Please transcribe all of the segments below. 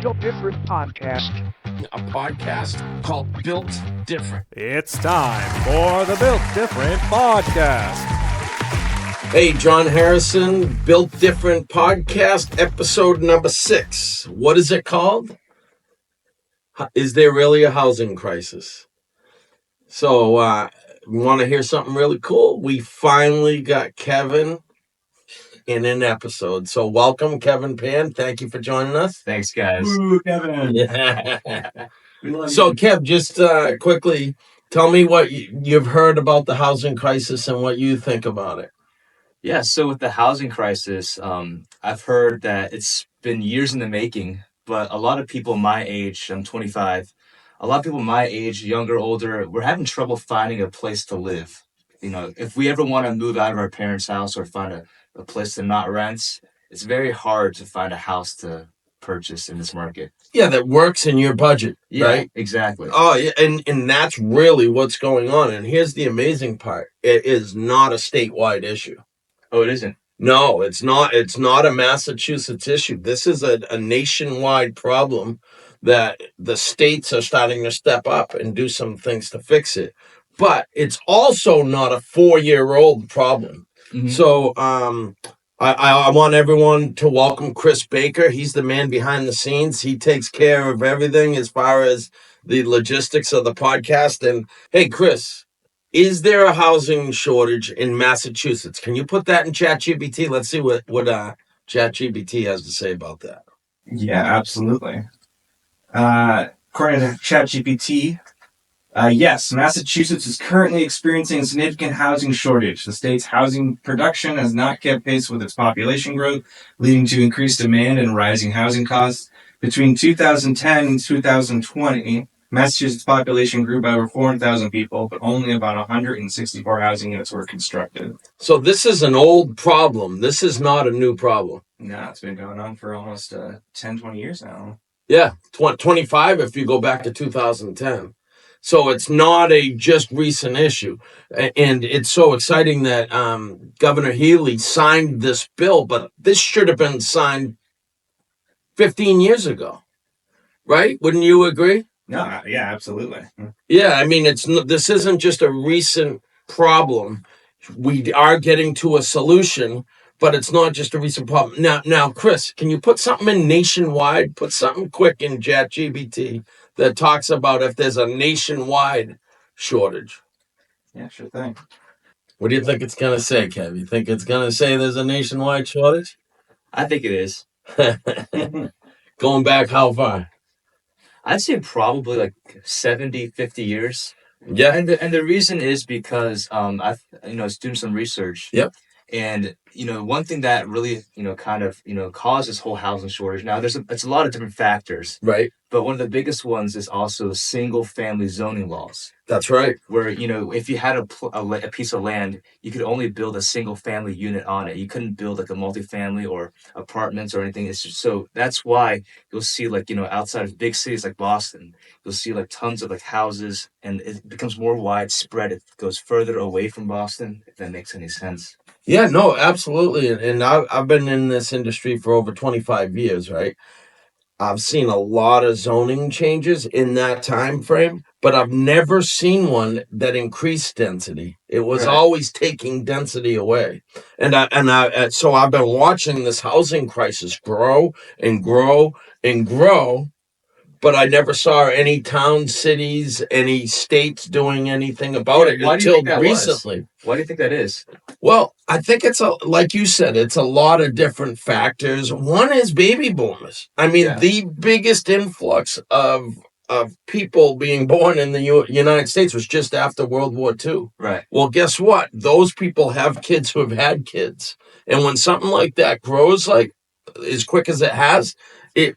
Built Different podcast. A podcast called Built Different. It's time for the Built Different podcast. Hey, John Harrison, Built Different podcast, episode number 6. What is it called? Is there really a housing crisis? So, we want to hear something really cool? We finally got Kevin in an episode. So, welcome, Kevin Pan. Thank you for joining us. Thanks, guys. Ooh, Kevin. Yeah. We love So, you. Kev, just quickly, tell me what you've heard about the housing crisis and what you think about it. Yeah, so with the housing crisis, I've heard that it's been years in the making, but a lot of people my age, I'm 25, a lot of people my age, younger, older, we're having trouble finding a place to live. You know, if we ever want to move out of our parents' house or find a place to not rent, it's very hard to find a house to purchase in this market. Yeah, that works in your budget, Yeah, right? exactly. Oh, yeah, and that's really what's going on. And here's the amazing part. It is not a statewide issue. Oh, it isn't? No, it's not. It's not a Massachusetts issue. This is a nationwide problem that the states are starting to step up and do some things to fix it. But it's also not a 4-year-old problem. Mhm. So I want everyone to welcome Chris Baker. He's the man behind the scenes. He takes care of everything as far as the logistics of the podcast. And hey, Chris, is there a housing shortage in Massachusetts? Can you put that in ChatGPT? Let's see what ChatGPT has to say about that. Yeah, absolutely. According to ChatGPT, yes, Massachusetts is currently experiencing a significant housing shortage. The state's housing production has not kept pace with its population growth, leading to increased demand and rising housing costs. Between 2010 and 2020, Massachusetts' population grew by over 400,000 people, but only about 164 housing units were constructed. So this is an old problem. This is not a new problem. No, it's been going on for almost 10, 20 years now. Yeah, 25 if you go back to 2010. So it's not a just recent issue. And it's so exciting that Governor Healy signed this bill, but this should have been signed 15 years ago, right? Wouldn't you agree? No, yeah, absolutely. Yeah, I mean, this isn't just a recent problem. We are getting to a solution, but it's not just a recent problem. Now, Chris, can you put something in nationwide? Put something quick in ChatGPT that talks about if there's a nationwide shortage. Yeah, sure thing. What do you think it's going to say, Kev? You think it's going to say there's a nationwide shortage? I think it is. Going back how far? I'd say probably like 70, 50 years. Yeah. And the reason is because I was doing some research. Yep. And one thing that really kind of caused this whole housing shortage. Now it's a lot of different factors, Right. but one of the biggest ones is also single family zoning laws. That's right. Where if you had a piece of land, you could only build a single family unit on it. You couldn't build like a multifamily or apartments or anything. It's just, so that's why you'll see outside of big cities like Boston, you'll see like tons of like houses, and it becomes more widespread. It goes further away from Boston, if that makes any sense. Yeah, no, absolutely. And I've been in this industry for over 25 years, right? I've seen a lot of zoning changes in that time frame, but I've never seen one that increased density. It was Right. always taking density away. So I've been watching this housing crisis grow and grow and grow, but I never saw any towns, cities, any states doing anything about it Why do you until think that was? recently. Why do you think that is? Well, I think like you said, it's a lot of different factors. One is baby boomers. I mean, Yeah. the biggest influx of people being born in the United States was just after World War II. Right. Well, guess what? Those people have kids who have had kids. And when something like that grows like as quick as it has, it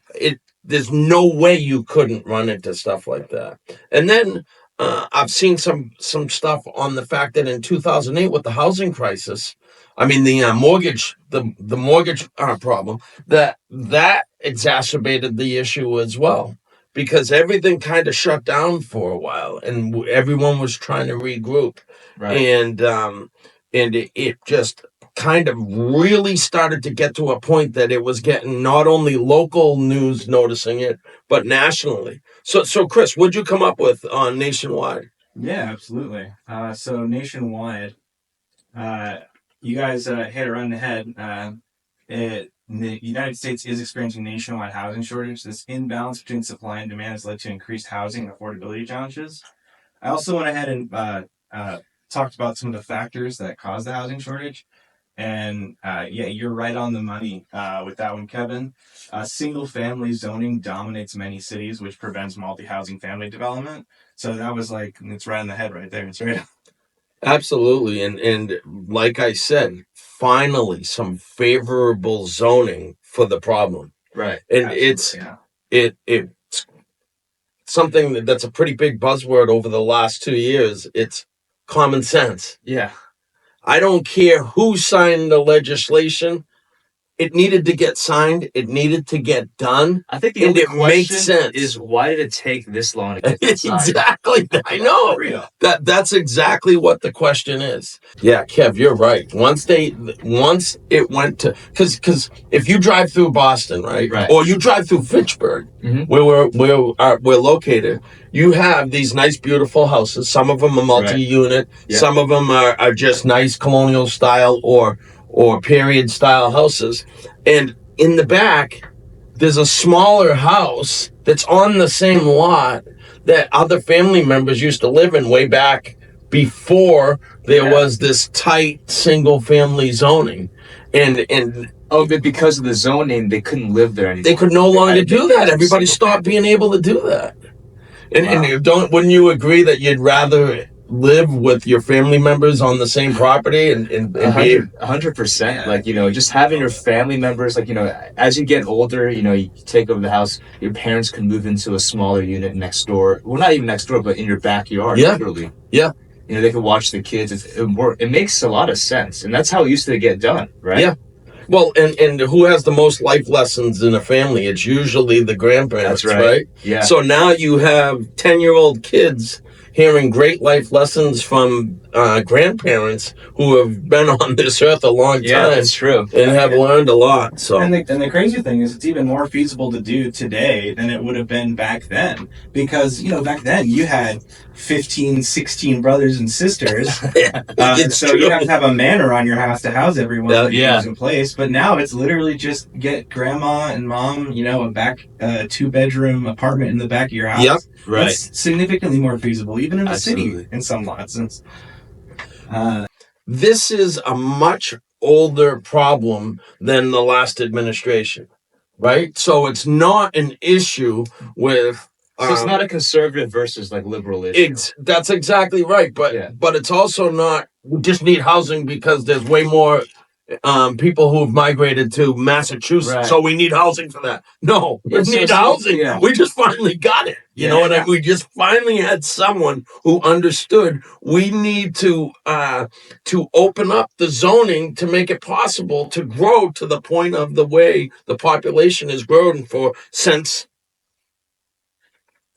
there's no way you couldn't run into stuff like that. And then I've seen some stuff on the fact that in 2008 with the housing crisis, I mean the mortgage problem, that exacerbated the issue as well, because everything kind of shut down for a while and everyone was trying to regroup. Right. And it just kind of really started to get to a point that it was getting not only local news noticing it, but nationally. So Chris, what'd you come up with on nationwide? Yeah, absolutely. So nationwide, you guys hit it right on the head. The United States is experiencing nationwide housing shortage. This imbalance between supply and demand has led to increased housing and affordability challenges. I also went ahead and talked about some of the factors that cause the housing shortage. And yeah, you're right on the money with that one, Kevin. Single-family zoning dominates many cities, which prevents multi-housing family development. So that was like, it's right on the head right there. It's right. Absolutely. And like I said, finally some favorable zoning for the problem. Right. And it's something that's a pretty big buzzword over the last 2 years. It's common sense. Yeah. I don't care who signed the legislation. It needed to get signed. It needed to get done. I think the And only it makes question sense. is why did it take this long to get that signed? Exactly. I know. That's exactly what the question is. Yeah, Kev, you're right. Once it went to because if you drive through Boston, right, or you drive through Fitchburg, where we're located, you have these nice, beautiful houses. Some of them are multi-unit. Some of them are just nice colonial style or period style houses, and in the back there's a smaller house that's on the same lot that other family members used to live in way back before there was this tight single family zoning. And but because of the zoning, they couldn't live there anymore. They could no longer do that. Everybody stopped being able to do that. And wouldn't you agree that you'd rather live with your family members on the same property and be 100%? Like, just having your family members, like, as you get older, you take over the house, your parents can move into a smaller unit next door. Well, not even next door, but in your backyard, literally. Yeah. They can watch the kids. It makes a lot of sense. And that's how it used to get done, right? Yeah. Well, and who has the most life lessons in a family? It's usually the grandparents, right? Yeah. So now you have 10-year-old kids hearing great life lessons from grandparents who have been on this earth a long time. Yeah, that's true. And have learned a lot. So and the crazy thing is, it's even more feasible to do today than it would have been back then. Because, back then you had 15, 16 brothers and sisters. So you have to have a manor on your house to house everyone that was in place. But now it's literally just get grandma and mom, a back 2-bedroom apartment in the back of your house. Yep. Right. That's significantly more feasible, even in the city in some lots. This is a much older problem than the last administration, right? So it's not an issue with... So it's not a conservative versus like liberal issue. That's exactly right. But it's also not, we just need housing because there's way more people who've migrated to Massachusetts. So we need housing for that. No, we need housing. Yeah. We just finally got it. You know what I mean? We just finally had someone who understood we need to open up the zoning to make it possible to grow to the point of the way the population has grown since...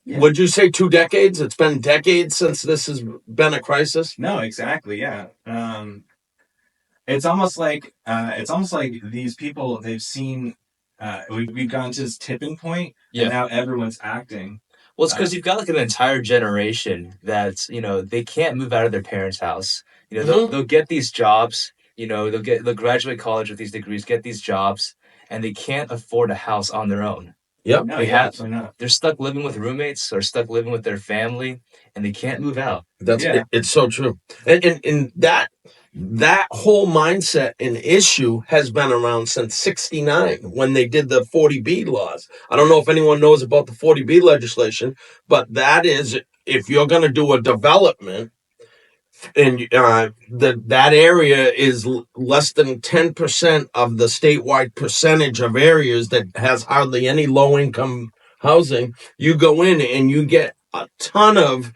Yeah. Would you say 2 decades? It's been decades since this has been a crisis. No, exactly. Yeah. It's almost like these people, they've seen we've gotten to this tipping point, and now everyone's acting. Well, it's because you've got like an entire generation that's they can't move out of their parents' house. They'll get these jobs. They'll graduate college with these degrees, get these jobs, and they can't afford a house on their own. Yep. No, absolutely not. They're stuck living with roommates or stuck living with their family, and they can't move out. It's so true. And that whole mindset and issue has been around since '69 when they did the 40B laws. I don't know if anyone knows about the 40B legislation, but that is, if you're going to do a development, and that area is less than 10% of the statewide percentage of areas that has hardly any low-income housing, you go in and you get a ton of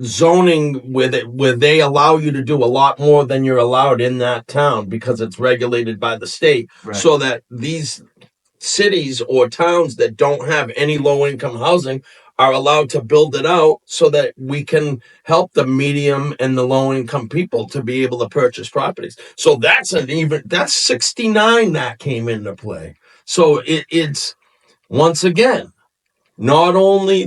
zoning where they allow you to do a lot more than you're allowed in that town because it's regulated by the state. Right. So that these cities or towns that don't have any low-income housing are allowed to build it out so that we can help the medium and the low income people to be able to purchase properties. So that's 69 that came into play. So it's once again, not only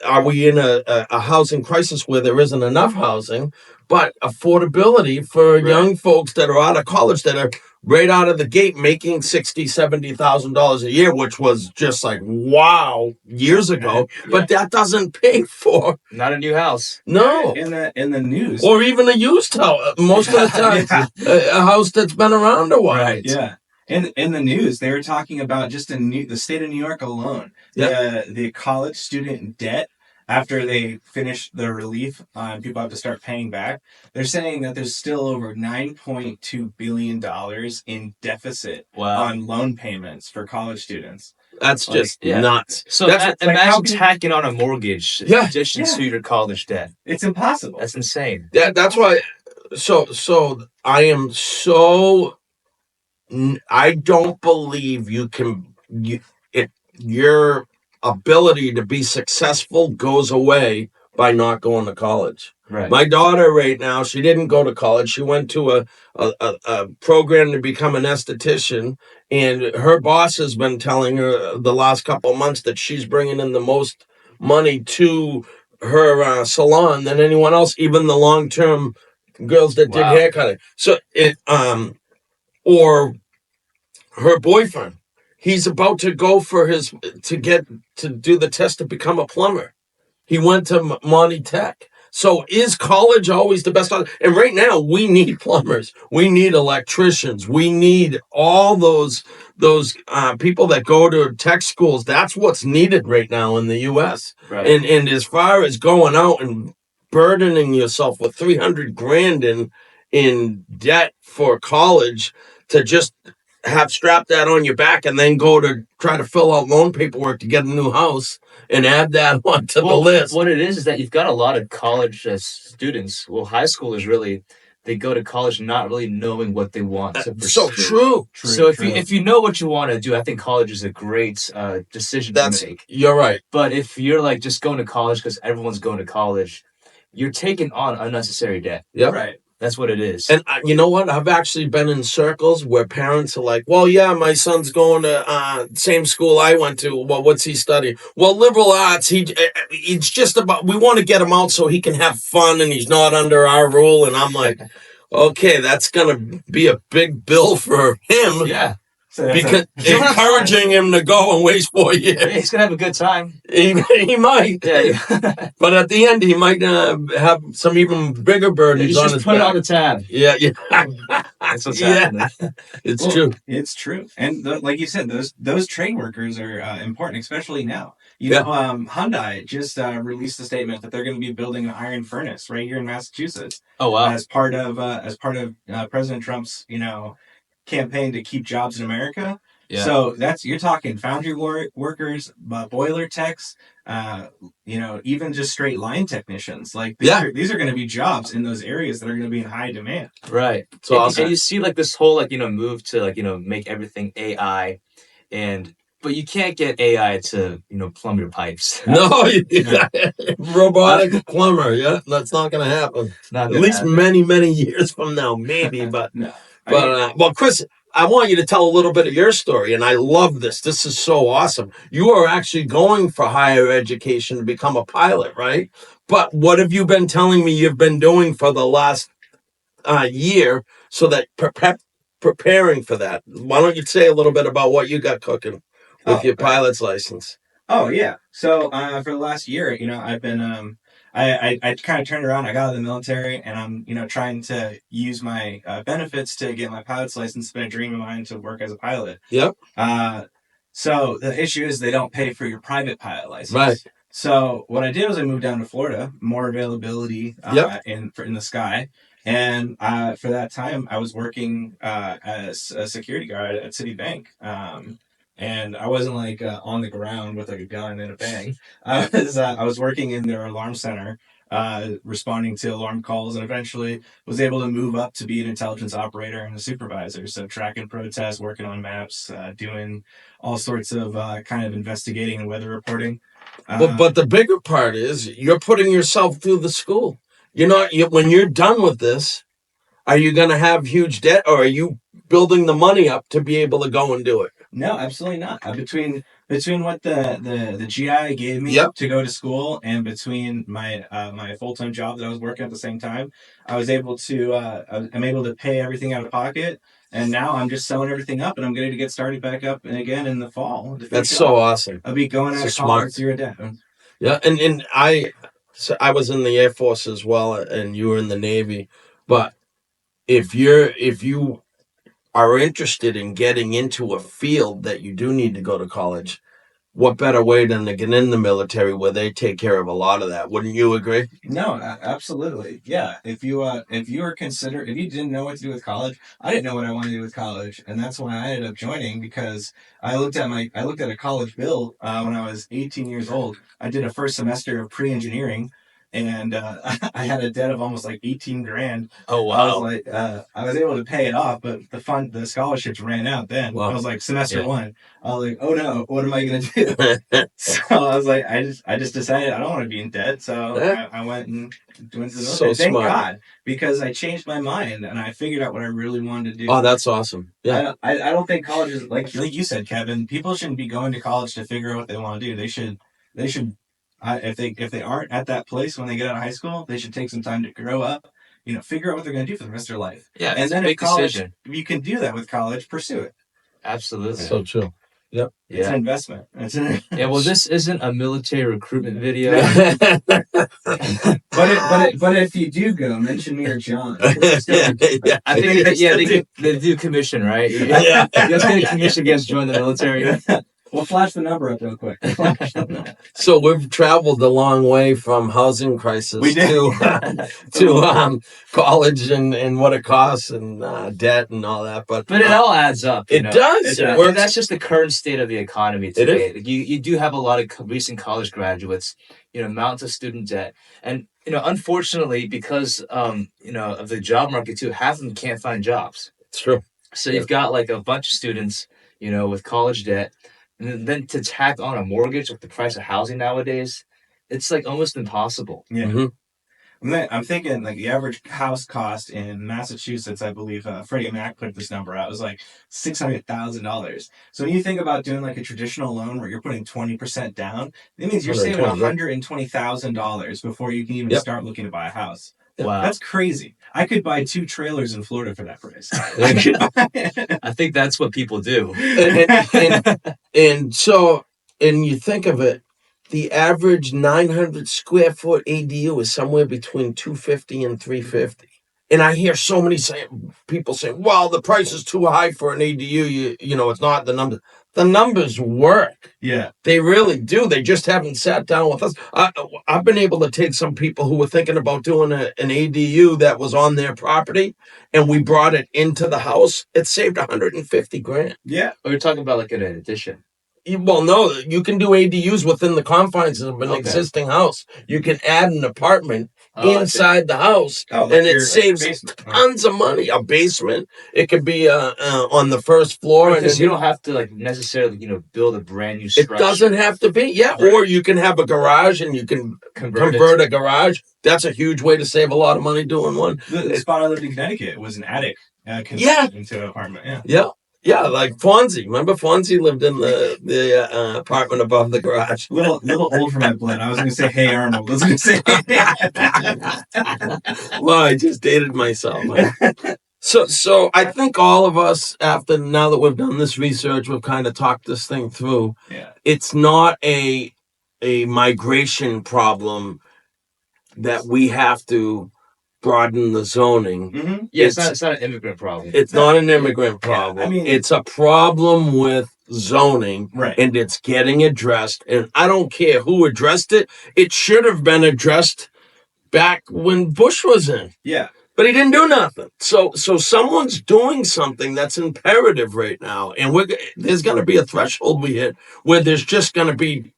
are we in a housing crisis where there isn't enough housing, but affordability for young folks that are out of college that are right out of the gate making $60,000-$70,000 a year, which was just like wow years ago. But that doesn't pay for Not a new house. no In the news, or even a used house. Most of the time, a house that's been around a while. Right. Yeah. In the news, they were talking about just the state of New York alone, the college student debt after they finish the relief and people have to start paying back. They're saying that there's still over $9.2 billion in deficit on loan payments for college students. That's just nuts. So that's imagine tacking on a mortgage in addition to your college debt. It's impossible. That's insane. That's why. So I am so. I don't believe your ability to be successful goes away by not going to college. Right. My daughter right now, she didn't go to college. She went to a program to become an esthetician, and her boss has been telling her the last couple of months that she's bringing in the most money to her salon than anyone else, even the long-term girls that did haircutting. So or her boyfriend, he's about to go for to do the test to become a plumber. He went to Monty Tech. So is college always the best? And right now we need plumbers, we need electricians, we need all those people that go to tech schools. That's what's needed right now in the U.S. Right. And as far as going out and burdening yourself with $300,000 in debt for college to just have strapped that on your back and then go to try to fill out loan paperwork to get a new house and add that onto the list. What it is that you've got a lot of college students, high schoolers really, they go to college not really knowing what they want to pursue. So true. So if you know what you want to do, I think college is a great decision to make. You're right. But if you're like just going to college because everyone's going to college, you're taking on unnecessary debt. Yeah. Right. That's what it is. And you know what? I've actually been in circles where parents are like, well, yeah, my son's going to same school I went to. Well, what's he studying? Well, liberal arts. It's just about, we want to get him out so he can have fun and he's not under our rule. And I'm like, okay, that's going to be a big bill for him. Yeah. Because encouraging him to go and waste 4 years. Yeah, he's going to have a good time. He might. Yeah. But at the end, he might have some even bigger burdens on his just put it back. on the tab. Yeah. That's what's happening. It's true. It's true. And like you said, those trade workers are important, especially now. Hyundai just released a statement that they're going to be building an iron furnace right here in Massachusetts. Oh, wow. As part of President Trump's, campaign to keep jobs in America. Yeah. So you're talking foundry workers, boiler techs, even just straight line technicians. Like these are going to be jobs in those areas that are going to be in high demand. Right. So awesome. And you see like this whole move to make everything AI, but you can't get AI to plumb your pipes. No, robotic plumber. Yeah, that's not going to happen. At least many years from now, maybe. But no. Well, Chris, I want you to tell a little bit of your story, and I love this. This is so awesome. You are actually going for higher education to become a pilot, right? But what have you been telling me you've been doing for the last year so that preparing for that? Why don't you say a little bit about what you got cooking with your pilot's license? Oh, yeah. So for the last year, I've been... I kind of turned around. I got out of the military, and I'm, trying to use my benefits to get my pilot's license. It's been a dream of mine to work as a pilot. Yep. So the issue is they don't pay for your private pilot license. Right. So what I did was I moved down to Florida, more availability in the sky. And for that time, I was working as a security guard at Citibank. And I wasn't on the ground with a gun and a bang. I was working in their alarm center, responding to alarm calls, and eventually was able to move up to be an intelligence operator and a supervisor. So tracking protests, working on maps, doing all sorts of kind of investigating and weather reporting. But the bigger part is you're putting yourself through the school. You're not. When you're done with this, are you going to have huge debt, or are you building the money up to be able to go and do it? No, absolutely not. Between what the GI gave me Yep. to go to school, and between my my full-time job that I was working at the same time, I was able to I'm able to pay everything out of pocket, and now I'm just selling everything up, and I'm going to get started back up and again in the fall. To That's finish it so off. awesome. I'll be going So out of smart. college with zero debt. Yeah, and I was in the Air Force as well, and you were in the Navy. But if you are interested in getting into a field that you do need to go to college, what better way than to get in the military where they take care of a lot of that? Wouldn't you agree? No, absolutely. Yeah. If you if you didn't know what to do with college, I didn't know what I wanted to do with college, and that's why I ended up joining, because I looked at a college bill when I was 18 years old. I did a first semester of pre-engineering, and I had a debt of almost like 18 grand. Oh I was like, I was able to pay it off, but the scholarships ran out then. Wow. I was like semester Yeah. one. I was like, oh no, what am I gonna do? So I was like, I just decided I don't want to be in debt. So Yeah. I went and went to the So military. Thank smart. God, because I changed my mind and I figured out what I really wanted to do. Oh, that's awesome. Yeah. I don't think college is like you said, Kevin. People shouldn't be going to college to figure out what they want to do. They should if they aren't at that place when they get out of high school, they should take some time to grow up. Figure out what they're going to do for the rest of their life. Yeah, and it's then a big decision. If you can do that with college, pursue it. Absolutely. So true. Yep. It's an investment. Yeah, well, this isn't a military recruitment video. But if you do go, mention me or John. I think they do commission, right? You have to get a commission against joining the military. We'll flash the number up real quick. So we've traveled a long way from housing crisis to college and what it costs and debt and all that. But it all adds up. It does. And that's just the current state of the economy today. You do have a lot of recent college graduates, mountains of student debt. And, unfortunately, because, of the job market too, half of them can't find jobs. It's true. So you've got like a bunch of students, with college debt. And then to tack on a mortgage with the price of housing nowadays, it's like almost impossible. Yeah. Mm-hmm. I'm thinking like the average house cost in Massachusetts, I believe Freddie Mac put this number out, it was like $600,000. So when you think about doing like a traditional loan where you're putting 20% down, it means you're saving $120,000 before you can even start looking to buy a house. Wow. That's crazy. I could buy 2 trailers in Florida for that price. I think that's what people do. And so you think of it, the average 900 square foot ADU is somewhere between $250 and $350. And I hear so many people saying, well, the price is too high for an ADU. It's not the numbers. The numbers work. Yeah. They really do. They just haven't sat down with us. I've been able to take some people who were thinking about doing an ADU that was on their property, and we brought it into the house. It saved $150,000. Yeah. We're talking about like an addition. Well, no, you can do ADUs within the confines of an existing house. You can add an apartment inside the house, and it saves tons of money. A basement, it could be on the first floor, because you don't have to like necessarily build a brand new structure. It doesn't have to be, right. Or you can have a garage and you can convert a garage. That's a huge way to save a lot of money doing one. The spot I lived in Connecticut was an attic converted into an apartment. Yeah, like Fonzie. Remember Fonzie lived in the apartment above the garage. Little old for my blood. I was going to say, hey, Arnold. I was going to say, well, I just dated myself. So I think all of us, now that we've done this research, we've kind of talked this thing through. Yeah. It's not a migration problem that we have to broaden the zoning. Mm-hmm. Yeah, it's not an immigrant problem. It's not an immigrant problem. I mean, it's a problem with zoning, right? And it's getting addressed. And I don't care who addressed it. It should have been addressed back when Bush was in. Yeah. But he didn't do nothing. So someone's doing something that's imperative right now. And there's going to be a threshold we hit where there's just going to be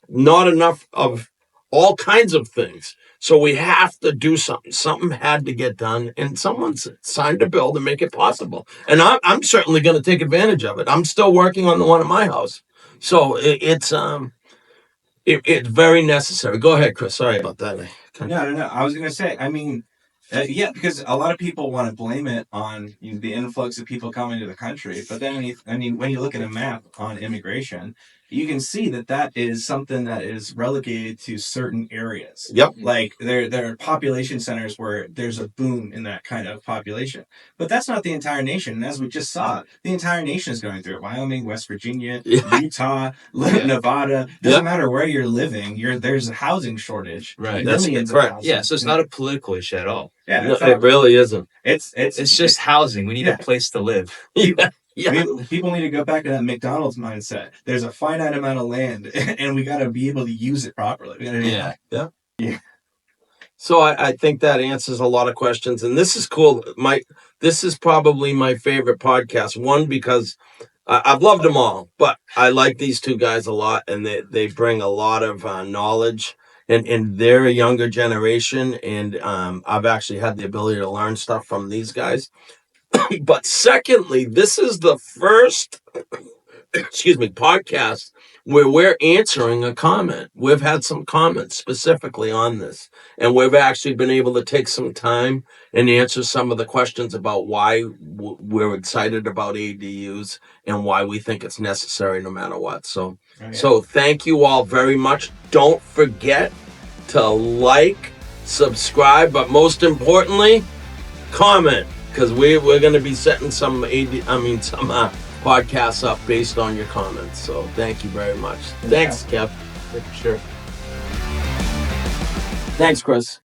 not enough of all kinds of things. So we have to do something. Something had to get done, and someone's signed a bill to make it possible. And I'm certainly going to take advantage of it. I'm still working on the one at my house. So it's It's very necessary. Go ahead, Chris. Sorry about that. No. I was going to say, I mean, yeah, because a lot of people want to blame it on the influx of people coming to the country. But then, when you look at a map on immigration, you can see that is something that is relegated to certain areas. Yep. Like there are population centers where there's a boom in that kind of population. But that's not the entire nation. And as we just saw, the entire nation is going through it. Wyoming, West Virginia, Utah, Nevada. Doesn't matter where you're living. There's a housing shortage. Right. Millions of houses. Yeah, so it's not a political issue at all. Yeah, no, it really isn't. It's just housing. We need a place to live. People need to go back to that McDonald's mindset. There's a finite amount of land, and we got to be able to use it properly. Yeah. So I think that answers a lot of questions, and this is cool. This is probably my favorite podcast. One, because I've loved them all, but I like these two guys a lot, and they bring a lot of knowledge. And they're a younger generation, and I've actually had the ability to learn stuff from these guys. But secondly, this is the first, podcast where we're answering a comment. We've had some comments specifically on this, and we've actually been able to take some time and answer some of the questions about why we're excited about ADUs and why we think it's necessary no matter what. So thank you all very much. Don't forget to like, subscribe, but most importantly, comment, because we're going to be setting some podcasts up based on your comments. So thank you very much. Thanks, Kev. For sure. Thanks, Chris.